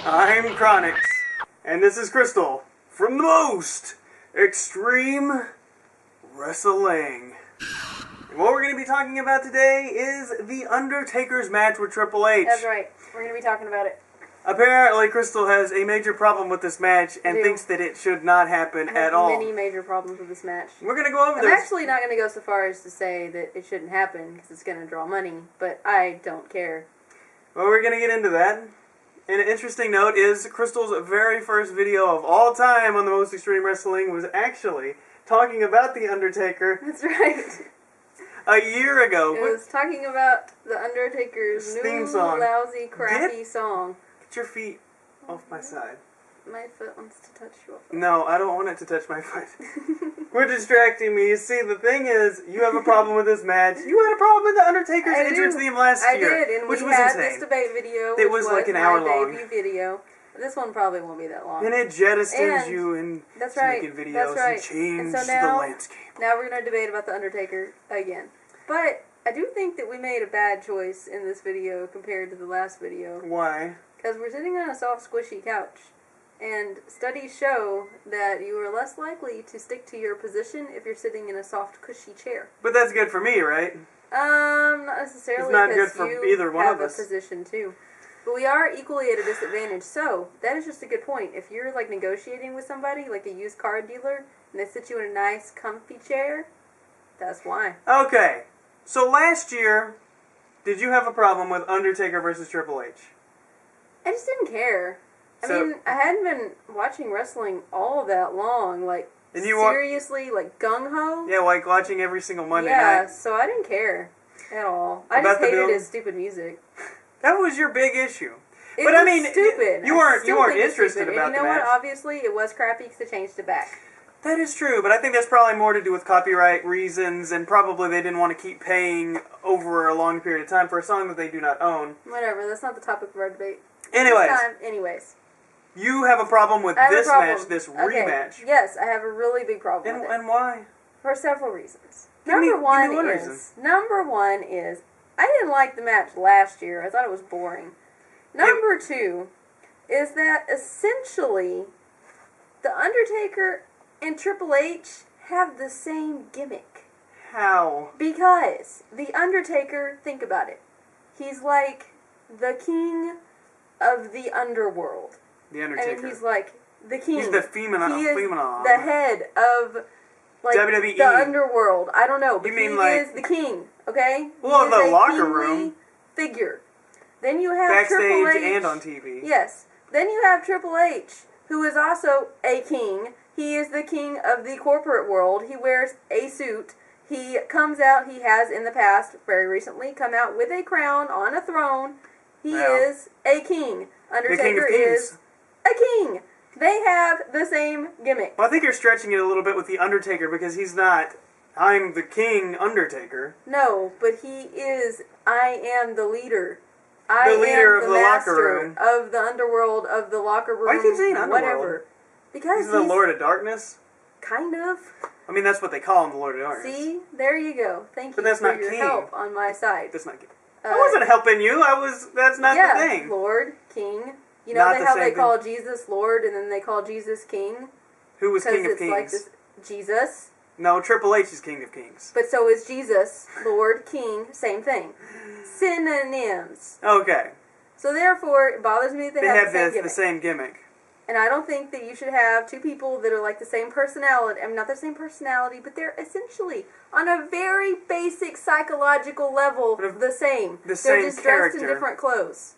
I'm Chronix, and this is Crystal from the Most Extreme Wrestling. And what we're going to be talking about today is The Undertaker's match with Triple H. That's right. We're going to be talking about it. Apparently, Crystal has a major problem with this match and thinks that it should not happen at all. Many major problems with this match. We're going to go over this. I'm actually not going to go so far as to say that it shouldn't happen because it's going to draw money, but I don't care. Well, we're going to get into that. And an interesting note is Crystal's very first video of all time on The Most Extreme Wrestling was actually talking about The Undertaker. That's right. A year ago. It was talking about The Undertaker's theme new song. lousy, crappy song. Get your feet off my side. My foot wants to touch your foot. No, I don't want it to touch my foot. We're distracting me. You see, the thing is, you have a problem with this match. You had a problem with The Undertaker's entrance theme last year. I did, and which we was had insane. this debate video, It was like an hour long. My debut video. This one probably won't be that long. And it jettisons you into making videos and changed the landscape. Now we're going to debate about The Undertaker again. But I do think that we made a bad choice in this video compared to the last video. Why? Because we're sitting on a soft, squishy couch. And studies show that you are less likely to stick to your position if you're sitting in a soft, cushy chair. But that's good for me, right? Not necessarily. It's not good for either one of us. You have a position too. But we are equally at a disadvantage. So, that is just a good point. If you're like negotiating with somebody, like a used car dealer, and they sit you in a nice, comfy chair, that's why. Okay. So last year, did you have a problem with Undertaker versus Triple H? I just didn't care. I mean, I hadn't been watching wrestling all that long, like, seriously, like, gung-ho. Yeah, like watching every single Monday night. Yeah, so I didn't care at all. I just hated his stupid music. That was your big issue. It was stupid. You weren't interested about the match. And you know what? Obviously, it was crappy because they changed it back. That is true, but I think that's probably more to do with copyright reasons, and probably they didn't want to keep paying over a long period of time for a song that they do not own. Whatever, that's not the topic of our debate. Anyways. You have a problem with this match, this rematch. Yes, I have a really big problem with it. And why? For several reasons. Number one is, I didn't like the match last year. I thought it was boring. Number two is that essentially, The Undertaker and Triple H have the same gimmick. How? Because The Undertaker, think about it, he's like the king of the underworld. The Undertaker. And he's like the king. He's the phenomenon. He is the head of like WWE. the underworld. I don't know, but he is the king. Okay. Well, the locker room figure. Then you have backstage Triple H, and on TV. Yes. Then you have Triple H, who is also a king. He is the king of the corporate world. He wears a suit. He comes out. He has in the past, very recently, come out with a crown on a throne. He is a king. Undertaker is a king. They have the same gimmick. Well, I think you're stretching it a little bit with The Undertaker because he's not, I'm I'm Undertaker. No, but he is, I am the leader. The leader of the locker room. Of the underworld, of the locker room. Why do you keep saying underworld? Whatever. Because he's the Lord of Darkness? Kind of. I mean, that's what they call him, the Lord of Darkness. See? There you go. Thank you that's for not your king. help on my side. That's not king. I wasn't helping you. That's not the thing. Lord, King. You know how they call Jesus Lord and then they call Jesus King? Who was King of Kings? Like this, Jesus. No, Triple H is King of Kings. But so is Jesus, Lord, King, same thing. Synonyms. Okay. So therefore, it bothers me that they have the same gimmick. And I don't think that you should have two people that are like the same personality. I mean, not the same personality, but they're essentially, on a very basic psychological level, the same. They're just dressed in different clothes.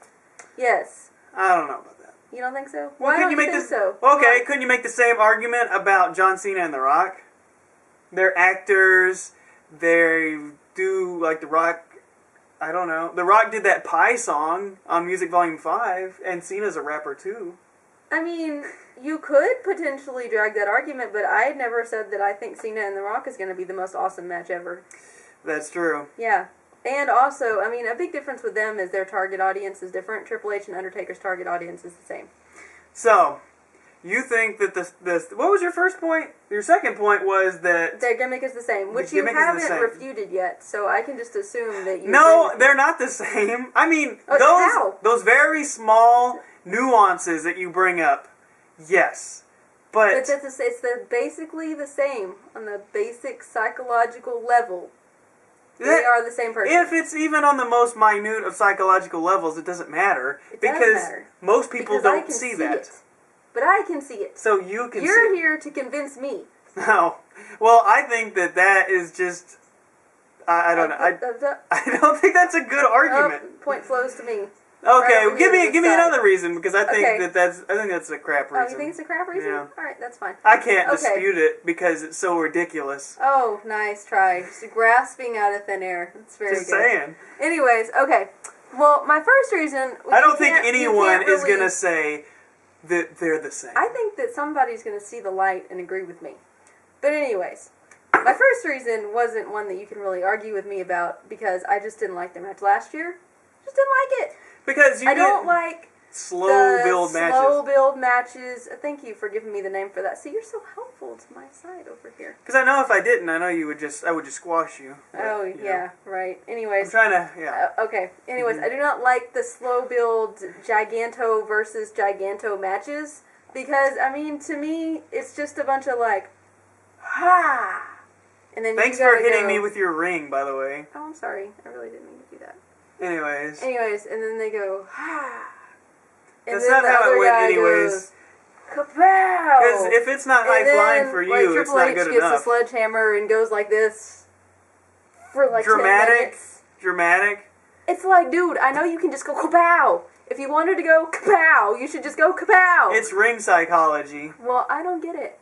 Yes. I don't know about that. You don't think so? Well, Why don't you think so? Okay, couldn't you make the same argument about John Cena and The Rock? They're actors. They do, like, The Rock... I don't know. The Rock did that Pie song on Music Volume 5, and Cena's a rapper, too. I mean, you could potentially drag that argument, but I never said that I think Cena and The Rock is going to be the most awesome match ever. That's true. Yeah. And also, I mean, a big difference with them is their target audience is different. Triple H and Undertaker's target audience is the same. So, You think that this what was your first point? Your second point was that their gimmick is the same, which The you gimmick is the haven't same. refuted yet. So I can just assume that you. no, agree with they're me. not the same. I mean, How? those very small nuances that you bring up, yes, but It's basically the same on the basic psychological level. They that- are the same person. if it's even on the most minute of psychological levels, it doesn't matter It does because matter. most people Because I don't can see see that. it. But I can see it. So you can You're see. here to convince me. No, well, I think that is just. I don't know. I don't think that's a good argument. Point flows to me. Okay, over give here to me the side. another reason because I think Okay. that's a crap reason. Oh, you think it's a crap reason? Yeah. Alright, that's fine. I can't Okay. dispute it because it's so ridiculous. Oh, nice try. Just grasping out of thin air. That's very Just good. saying. Anyways, okay. Well, my first reason... I don't you think can't- you anyone can't is really- gonna say that they're the same. I think that somebody's going to see the light and agree with me. But anyways, my first reason wasn't one that you can really argue with me about because I just didn't like the match last year. Just didn't like it. because you I don't didn't like slow the build matches. slow build matches. Thank you for giving me the name for that. See, you're so helpful to my side over here. Because I know if I didn't, I know I would just squash you. But, Oh, you know, yeah, right. I'm Anyways, trying to, yeah. okay. Anyways, Mhm. I do not like the slow build Giganto versus Giganto matches because, I mean, to me, it's just a bunch of like, ha! And then Thanks you for gotta hitting go, me with your ring, by the way. Oh, I'm sorry. I really didn't mean to do that. Anyways. Anyways, and then they go, ha! And That's then not the how other it went guy anyways. goes, kapow! Because if it's not high And then, flying for you, like, it's Triple not H good gets enough. a sledgehammer and goes like this for like 10 Dramatic. minutes. Dramatic. It's like, dude, I know you can just go kapow. If you wanted to go kapow, you should just go kapow. It's ring psychology. Well, I don't get it.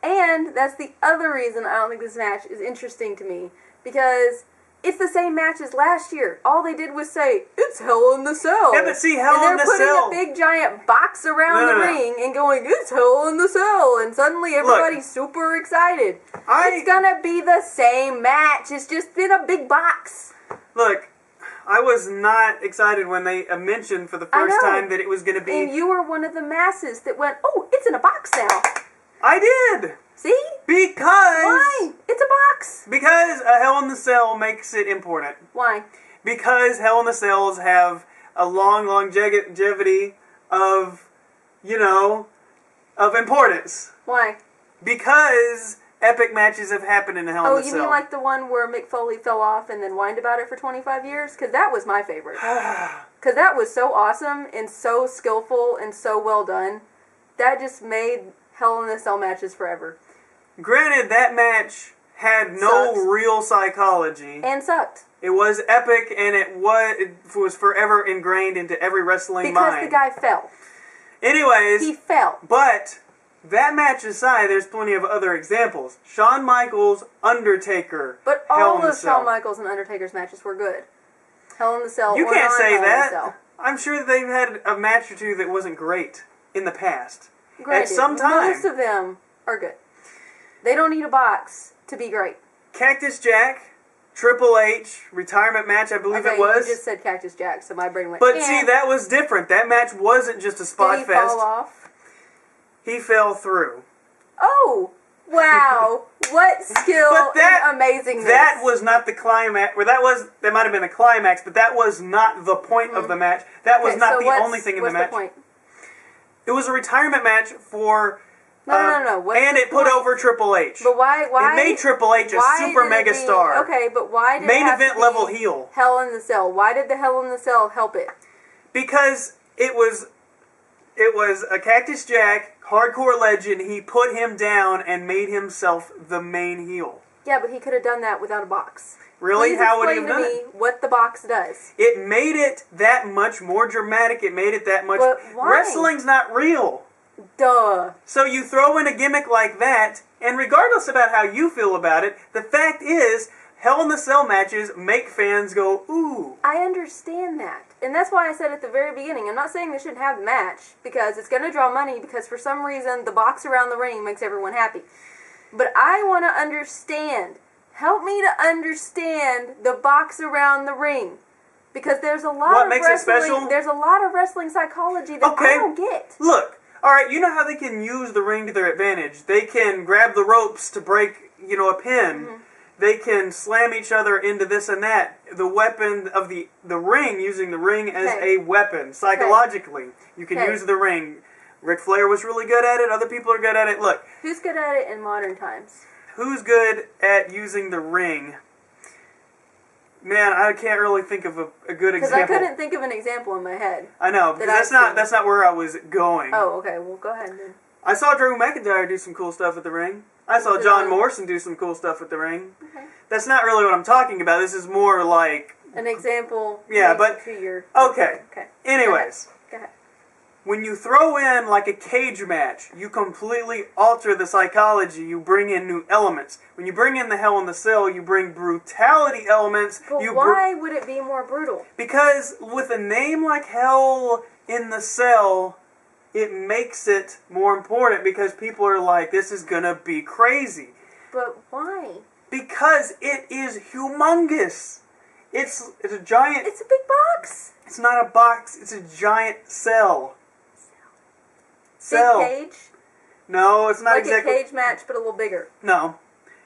And that's the other reason I don't think this match is interesting to me. Because it's the same match as last year. All they did was say, it's Hell in the Cell. Yeah, but see, Hell in and the they're Cell. putting a big giant box around No, the no, no. ring and going, it's Hell in the Cell. And suddenly everybody's super excited. It's gonna be the same match. It's just in a big box. Look, I was not excited when they mentioned for the I first know. time that it was going to be. And you were one of the masses that went, oh, it's in a box now. I did! See? Because. Why? It's a box. Because a Hell in the Cell makes it important. Why? Because Hell in the Cells have a long longevity of, of importance. Why? Because epic matches have happened in Hell Oh, in the you Cell. mean like the one where Mick Foley fell off and then whined about it for 25 years? Because that was my favorite. Because that was so awesome and so skillful and so well done. That just made Hell in a Cell matches forever. Granted, that match had no Sucked. real psychology. And sucked. It was epic, and it was forever ingrained into every wrestling Because mind. the guy fell. Anyways, He fell. but that match aside, there's plenty of other examples. Shawn Michaels, Undertaker, But Hell all in the of Cell. Shawn Michaels and Undertaker's matches were good. Hell in the Cell You or can't say non-Hell in the that. Cell. I'm sure that they've had a match or two that wasn't great in the past. Granted, At some time. most of them are good. They don't need a box to be great. Cactus Jack, Triple H, retirement match, I believe Okay, it was. you just said Cactus Jack, so my brain went. But "Eh." see, that was different. That match wasn't just a spot Did he fest. fall off? He fell through. Oh, wow! What skill But that- and amazingness! That was not the climax. Or that might have been the climax, but that was not the point of the match. That was Okay, not so the what's- only thing in the what's match. point? It was a retirement match for. No. What's and the it put point? over Triple H. But why? It made Triple H a why super did mega it be- star. Okay, but why did Main it have event to be level heel. Hell in the Cell? Why did the Hell in the Cell help it? Because it was a Cactus Jack hardcore legend. He put him down and made himself the main heel. Yeah, but he could have done that without a box. Really? Please How would he have explain done to it? me what the box does. It made it that much more dramatic. It made it that much. But why? Wrestling's not real. Duh. So you throw in a gimmick like that, and regardless about how you feel about it, the fact is, Hell in the Cell matches make fans go, ooh. I understand that. And that's why I said at the very beginning, I'm not saying they shouldn't have the match, because it's going to draw money, because for some reason the box around the ring makes everyone happy. But I want to understand. Help me to understand the box around the ring. Because there's a lot What of makes it wrestling. special? There's a lot of wrestling psychology that Okay. I don't get. Look, all right, you know how they can use the ring to their advantage. They can grab the ropes to break, a pin. Mm-hmm. They can slam each other into this and that. The weapon of the ring, using the ring as Okay. a weapon, psychologically. You can Okay. use the ring. Ric Flair was really good at it. Other people are good at it. Look, Who's good at it in modern times? who's good at using the ring? Man, I can't really think of a good Because example. I couldn't think of an example in my head. I know, because that that's I've not seen. that's not where I was going. Oh, okay. Well, go ahead then. I saw Drew McIntyre do some cool stuff at the ring. I saw Did John I? Morrison do some cool stuff at the ring. Okay. That's not really what I'm talking about. This is more like, An example. Yeah, makes but- it to your. okay. Okay. Anyways, Go ahead. when you throw in like a cage match, you completely alter the psychology. You bring in new elements. When you bring in the Hell in the Cell, you bring brutality elements. But You why would it be more brutal? because with a name like Hell in the Cell, it makes it more important because people are like, this is gonna be crazy. But why? Because it is humongous. It's a giant. It's a big box. It's not a box. It's a giant cell. Cell. Big cage. No, it's not Like exactly. a cage match, but a little bigger. No,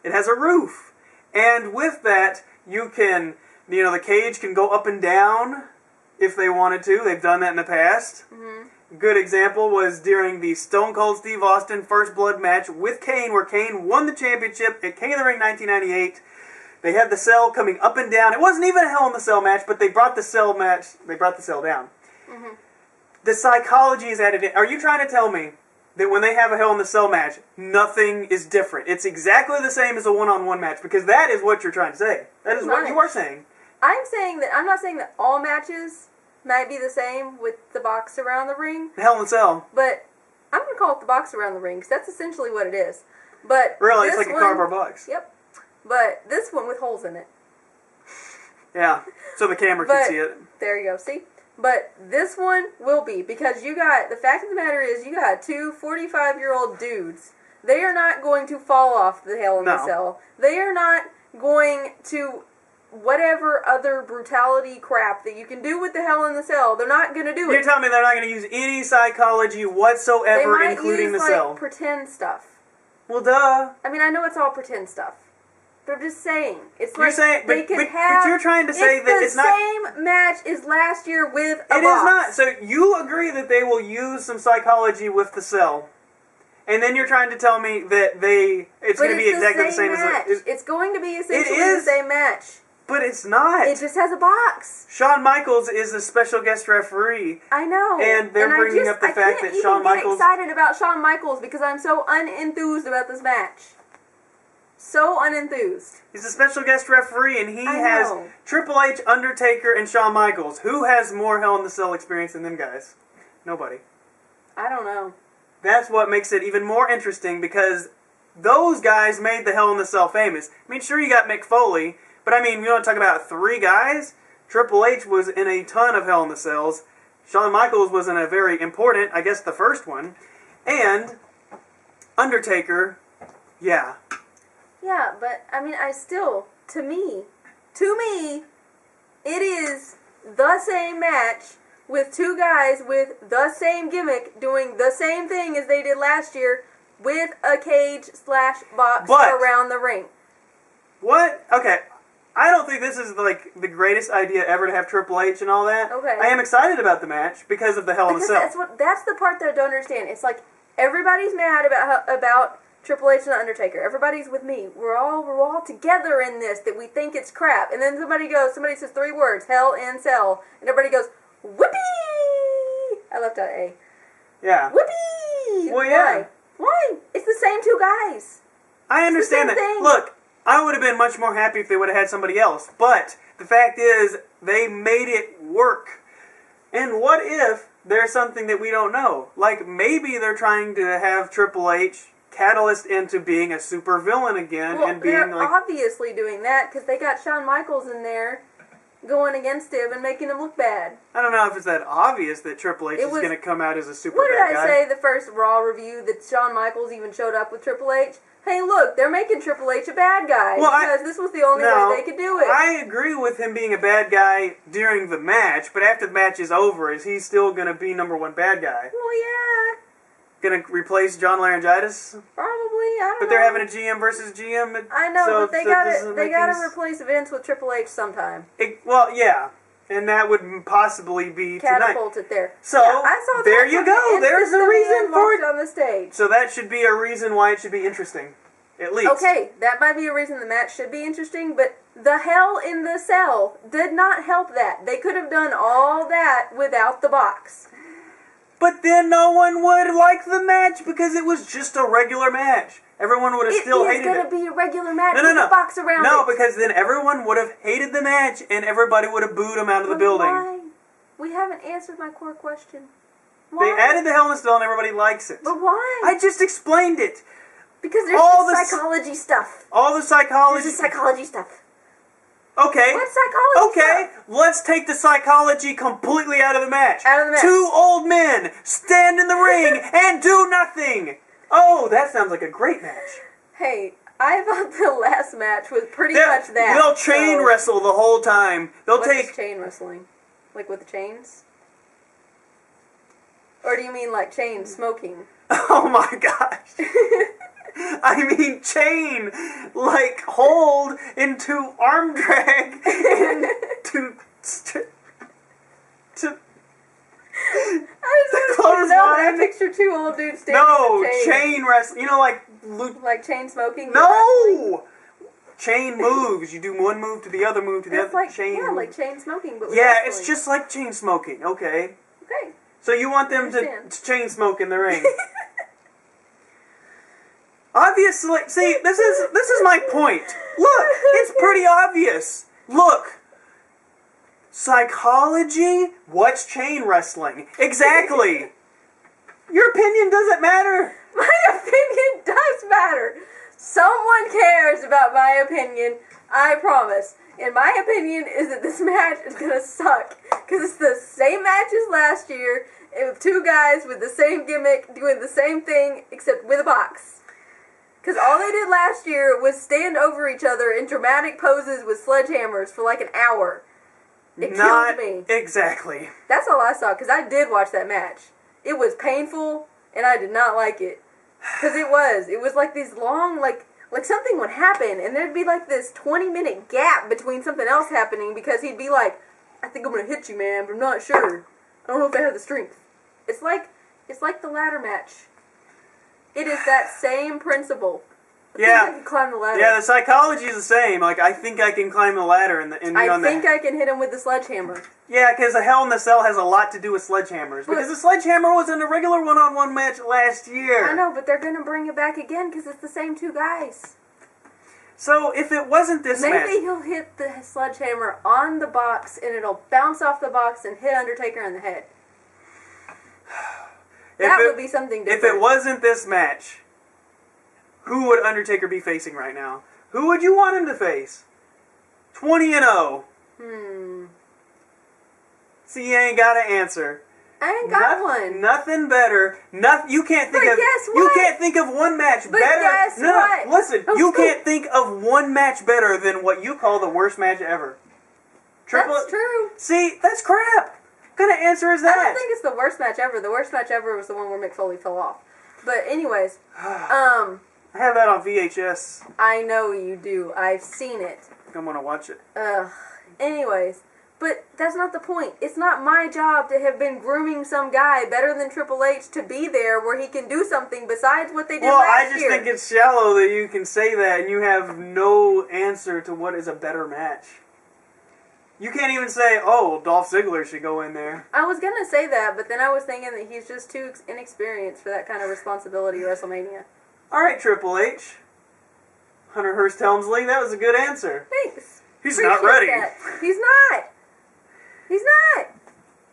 it has a roof, and with that, you can, the cage can go up and down if they wanted to. They've done that in the past. Mm-hmm. Good example was during the Stone Cold Steve Austin First Blood match with Kane, where Kane won the championship at King of the Ring 1998. They had the cell coming up and down. It wasn't even a Hell in the Cell match, but they brought the cell down. Mm-hmm. The psychology is added in. Are you trying to tell me that when they have a Hell in the Cell match, nothing is different? It's exactly the same as a one-on-one match, because that is what you're trying to say. That is what you are saying. I'm not saying that all matches might be the same with the box around the ring, The Hell in the Cell. but I'm going to call it the box around the ring because that's essentially what it is. But Really, it's this like a one- cardboard box. Yep. But this one with holes in it. Yeah, so the camera But- can see it. There you go. See? But this one will be because the fact of the matter is you got two 45-year-old dudes. They are not going to fall off the Hell in the No. Cell. They are not going to whatever other brutality crap that you can do with the Hell in the Cell. They're not going to do You're it. telling me they're not going to use any psychology They whatsoever, might including use the cell? pretend stuff. Well, duh. I mean, I know it's all pretend stuff. But I'm just saying. It's You're like saying, they but, can but, have... but you're trying to say that it's the not. same match as last year with a It is box. not. So you agree that they will use some psychology with the cell, and then you're trying to tell me that it's But going to be exactly the same match. as. It's going to be essentially is. the same match. But it's not. It just has a box. Shawn Michaels is a special guest referee. I know. And they're bringing up the fact that Shawn Michaels- I can't even get excited about Shawn Michaels because I'm so unenthused about this match. So unenthused. He's a special guest referee, and he I has know. Triple H, Undertaker, and Shawn Michaels. Who has more Hell in the Cell experience than them guys? Nobody. I don't know. That's what makes it even more interesting, because those guys made the Hell in the Cell famous. I mean, sure, you got Mick Foley, but I mean, you want to talk about three guys? Triple H was in a ton of Hell in the Cells. Shawn Michaels was in a very important, I guess the first one. And Undertaker, yeah. Yeah, but I mean, to me, it is the same match with two guys with the same gimmick doing the same thing as they did last year with a cage/box But- around the ring. What? Okay. I don't think this is like the greatest idea ever to have Triple H and all that. Okay. I am excited about the match because of the Hell in the Because Cell. that's the part that I don't understand. It's like everybody's mad about Triple H and the Undertaker. Everybody's with me. We're all together in this that we think it's crap. And then somebody says three words, Hell in Cell, and everybody goes, whoopee! I left out A. Yeah. Whoopee! Well, yeah. Why? It's the same two guys. I understand same that. thing. Look, I would have been much more happy if they would have had somebody else. But the fact is, they made it work. And what if there's something that we don't know? Like, maybe they're trying to have Triple H catalyst into being a super villain again Well, and being they're like... obviously doing that because they got Shawn Michaels in there going against him and making him look bad. I don't know if it's that obvious that Triple H It is was- going to come out as a super What did bad I guy. say the first Raw review that Shawn Michaels even showed up with Triple H? Hey, look, they're making Triple H a bad guy Well, because this was the only way they could do it. I agree with him being a bad guy during the match, but after the match is over, is he still going to be number one bad guy? Well, yeah, Going to replace John Laryngitis? probably. I don't know. But they're having a GM versus GM. I know, so but they that gotta doesn't they make gotta any replace Vince with Triple H sometime. Well, yeah. And that would possibly be tonight. Catapult it there. So, yeah, I saw there that you when go. the There's a Instant reason Man for it. walked on the stage. So that should be a reason why it should be interesting. At least. Okay, that might be a reason the match should be interesting, but the Hell in the Cell did not help that. They could have done all that without the box. But then no one would like the match because it was just a regular match. Everyone would have still hated it. It is going to be a regular match No, with a box around it. No, because then everyone would have hated the match and everybody would have booed him out of the building. Why? We haven't answered my core question. Why? They added the Hell in a Cell and everybody likes it. But why? I just explained it. Because there's all the psychology stuff. All the psychology. There's the psychology stuff. Okay. What psychology Okay, stuff? let's take the psychology completely out of the match. Out of the match. Two old men stand in the ring and do nothing. Oh, that sounds like a great match. Hey, I thought the last match was pretty much that. They'll chain wrestle the whole time. They'll What take is chain wrestling? Like with the chains? Or do you mean like chain smoking? Oh my gosh. I mean chain, like hold into arm drag and to I just want to know that I picture two old dudes standing no, in a chain wrestling. You know, like chain smoking. No, chain moves. You do one move to the other move to the It's other. like Chain. yeah, move. like chain smoking, but with Yeah, wrestling. it's just like chain smoking. Okay. Okay. So you want them to Understand. chain smoke in the ring? Obviously, see, this is my point. Look, it's pretty obvious. Look. Psychology? What's chain wrestling? Exactly. Your opinion doesn't matter. My opinion does matter. Someone cares about my opinion. I promise. And my opinion is that this match is gonna suck because it's the same match as last year, with two guys with the same gimmick doing the same thing except with a box. Because all they did last year was stand over each other in dramatic poses with sledgehammers for like an hour. It Not killed me. exactly. That's all I saw, because I did watch that match. It was painful, and I did not like it. Because it was like these long, like something would happen, and there'd be like this 20-minute gap between something else happening, because he'd be like, I think I'm going to hit you, man, but I'm not sure. I don't know if I have the strength. It's like the ladder match. It is that same principle. I think I can climb the ladder. Yeah, the psychology is the same. Like, I think I can climb the ladder and be I on think I can hit him with the sledgehammer. Yeah, because the Hell in the Cell has a lot to do with sledgehammers. Because the sledgehammer was in a regular one-on-one match last year. I know, but they're going to bring it back again because it's the same two guys. So, if it wasn't this match... Maybe he'll hit the sledgehammer on the box and it'll bounce off the box and hit Undertaker in the head. That would be something different. If it wasn't this match, who would Undertaker be facing right now? Who would you want him to face? 20-0. See, you ain't got an answer. I ain't got one. Nothing better. You can't think But of. guess You what? can't think of one match But better. guess No, what? listen. You can't think of one match better than what you call the worst match ever. That's true. See, that's crap. What kind of answer is that? I don't think it's the worst match ever. The worst match ever was the one where Mick Foley fell off. But anyways, I have that on VHS. I know you do. I've seen it. I'm gonna watch it. Anyways, but that's not the point. It's not my job to have been grooming some guy better than Triple H to be there where he can do something besides what they did Well, last I just year. think it's shallow that you can say that and you have no answer to what is a better match. You can't even say, oh, Dolph Ziggler should go in there. I was gonna say that, but then I was thinking that he's just too inexperienced for that kind of responsibility at WrestleMania. Alright, Triple H. Hunter Hearst Helmsley, that was a good answer. Thanks. He's Appreciate not ready. that. He's not. He's not.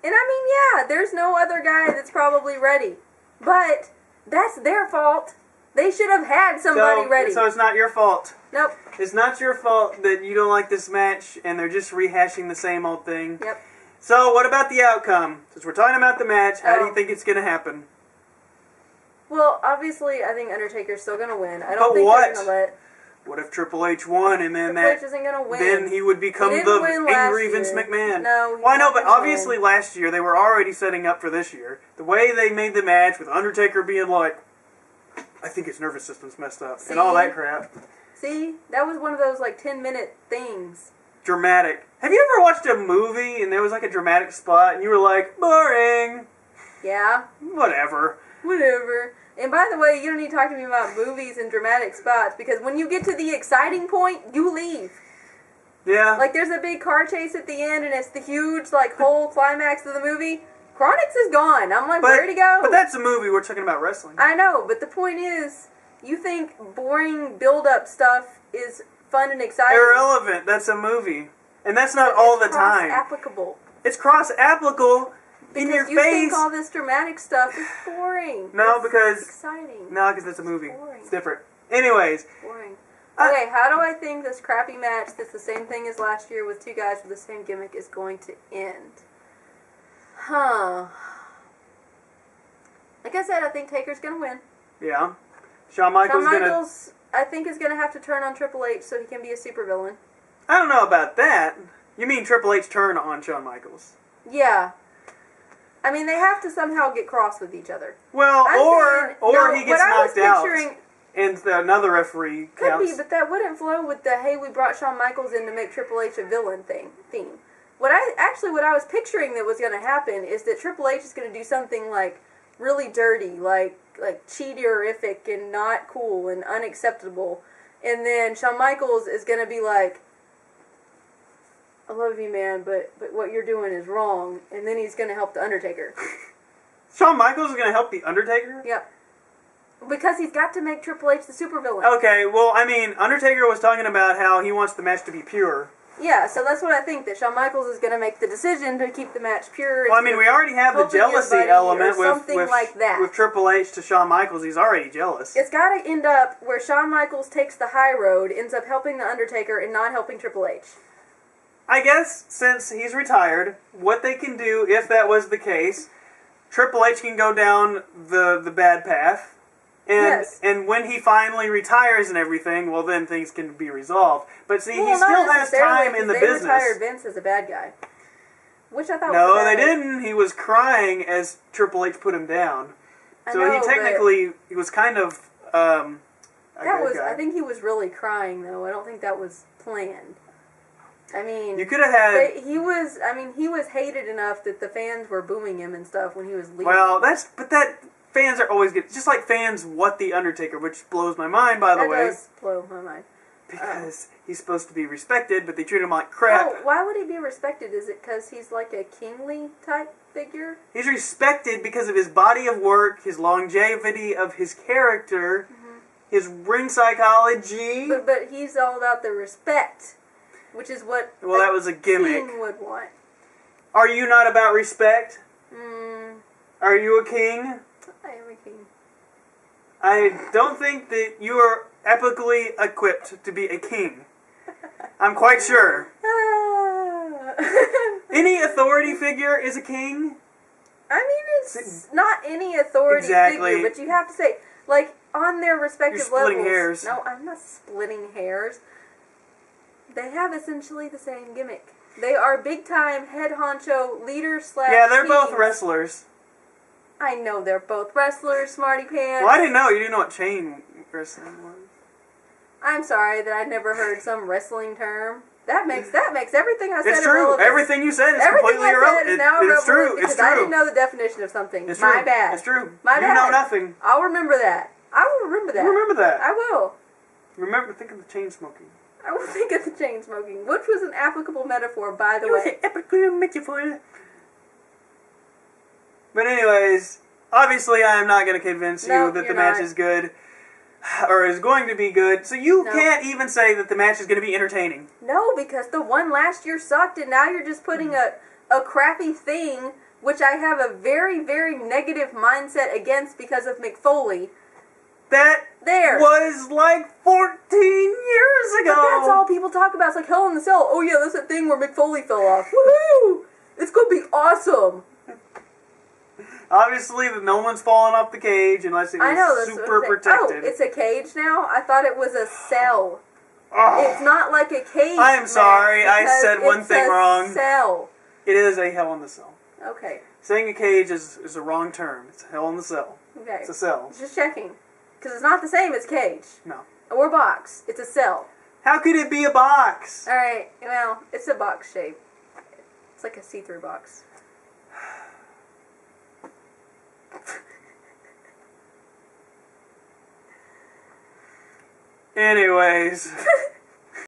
And I mean, yeah, there's no other guy that's probably ready. But that's their fault. They should have had somebody ready. So it's not your fault. Nope. It's not your fault that you don't like this match and they're just rehashing the same old thing. Yep. So what about the outcome? Since we're talking about the match, how do Oh. you think it's going to happen? Well, obviously, I think Undertaker's still gonna win. I But don't think what? they're gonna let What if Triple H won and then Triple H isn't gonna win. then he would become He didn't win the last angry Vince year. McMahon? No, he's well, I know, not but gonna obviously win. last year they were already setting up for this year. The way they made the match with Undertaker being like, I think his nervous system's messed up and all that crap. See, that was one of those like 10-minute things. Dramatic. Have you ever watched a movie and there was like a dramatic spot and you were like, boring? Yeah. Whatever. Whatever. And by the way, you don't need to talk to me about movies and dramatic spots because when you get to the exciting point, you leave. Yeah. Like there's a big car chase at the end and it's the huge like whole climax of the movie. Chronix is gone. I'm like, where'd he go? But that's a movie. We're talking about wrestling. I know, but the point is, you think boring build-up stuff is fun and exciting. Irrelevant. That's a movie. And that's not all the time. Cross-applicable. It's cross-applicable in your Because you face. think all this dramatic stuff is boring. No, It's because... exciting. No, because it's a movie. boring. It's different. Anyways. Boring. Okay, how do I think this crappy match that's the same thing as last year with two guys with the same gimmick is going to end? Huh. Like I said, I think Taker's going to win. Yeah. Shawn Michaels Shawn gonna... Michaels, I think, is going to have to turn on Triple H so he can be a supervillain. I don't know about that. You mean Triple H turn on Shawn Michaels? Yeah. I mean, they have to somehow get cross with each other. Well, or he gets knocked out picturing, and another referee could counts. be, but that wouldn't flow with the, hey, we brought Shawn Michaels in to make Triple H a villain theme. What I was picturing that was going to happen is that Triple H is going to do something like really dirty, like cheaterific and not cool and unacceptable. And then Shawn Michaels is going to be like, I love you, man, but what you're doing is wrong. And then he's going to help The Undertaker. Shawn Michaels is going to help The Undertaker? Yep. Because he's got to make Triple H the supervillain. Okay, well, I mean, Undertaker was talking about how he wants the match to be pure. Yeah, so that's what I think, that Shawn Michaels is going to make the decision to keep the match pure. Well, I mean, we already have the jealousy element with Triple H to Shawn Michaels. He's already jealous. It's got to end up where Shawn Michaels takes the high road, ends up helping The Undertaker and not helping Triple H. I guess, since he's retired, what they can do, if that was the case, Triple H can go down the bad path. And, yes. And when he finally retires and everything, well, then things can be resolved. But see, he still has time in the business. They retired Vince as a bad guy. Which I thought was No, they didn't. He was crying as Triple H put him down. So he technically, he was kind of a good guy. I think he was really crying, though. I don't think that was planned. I mean, you could have had. He was hated enough that the fans were booing him and stuff when he was leaving. Well, fans are always good. Just like fans what The Undertaker, which blows my mind, by the way. That does blow my mind. Because he's supposed to be respected, but they treat him like crap. Oh, why would he be respected? Is it because he's like a kingly type figure? He's respected because of his body of work, his longevity of his character, his ring psychology. But he's all about the respect, which is what that was a gimmick. King would want. Are you not about respect? Mm. Are you a king? I am a king. I don't think that you are epically equipped to be a king. I'm quite sure. Any authority figure is a king? I mean, it's not any authority figure, but you have to say, like, on their respective levels. You're splitting hairs. No, I'm not splitting hairs. They have essentially the same gimmick. They are big-time head honcho leaders / Yeah, they're kings. both wrestlers. I know they're both wrestlers, smarty pants. Well, I didn't know. You didn't know what chain wrestling was. I'm sorry that I never heard some wrestling term. That makes everything I said It's true. irrelevant. Everything you said is Everything completely I said irrelevant. is now irrelevant It's true. because It's true. I didn't know the definition of something. It's My true. bad. It's true. My you bad. know nothing. I'll remember that. I will remember that. You remember that. I will. Remember, think of the chain smoking. I will think of the chain smoking, which was an applicable metaphor, by the way. Applicable metaphor. But anyways, obviously I am not going to convince you that the match is good. Or is going to be good. So you can't even say that the match is going to be entertaining. No, because the one last year sucked, and now you're just putting a crappy thing, which I have a very, very negative mindset against because of Mick Foley. That was like 14 years ago. But that's all people talk about. It's like Hell in the Cell. Oh yeah, that's that thing where Mick Foley fell off. Woohoo! It's going to be awesome. Obviously, no one's falling off the cage unless it was I know this. super Oh, protected. it's a cage now? I thought it was a cell. Oh, It's not like a cage. I am Matt, sorry, I because said one it's thing a wrong. Cell. it is a hell in the cell. Okay. Saying a cage is a wrong term. It's a hell in the cell. Okay. It's a cell. Just checking. Because it's not the same as cage. No. Or box. It's a cell. How could it be a box? Alright, well, it's a box shape. It's like a see-through box. Anyways.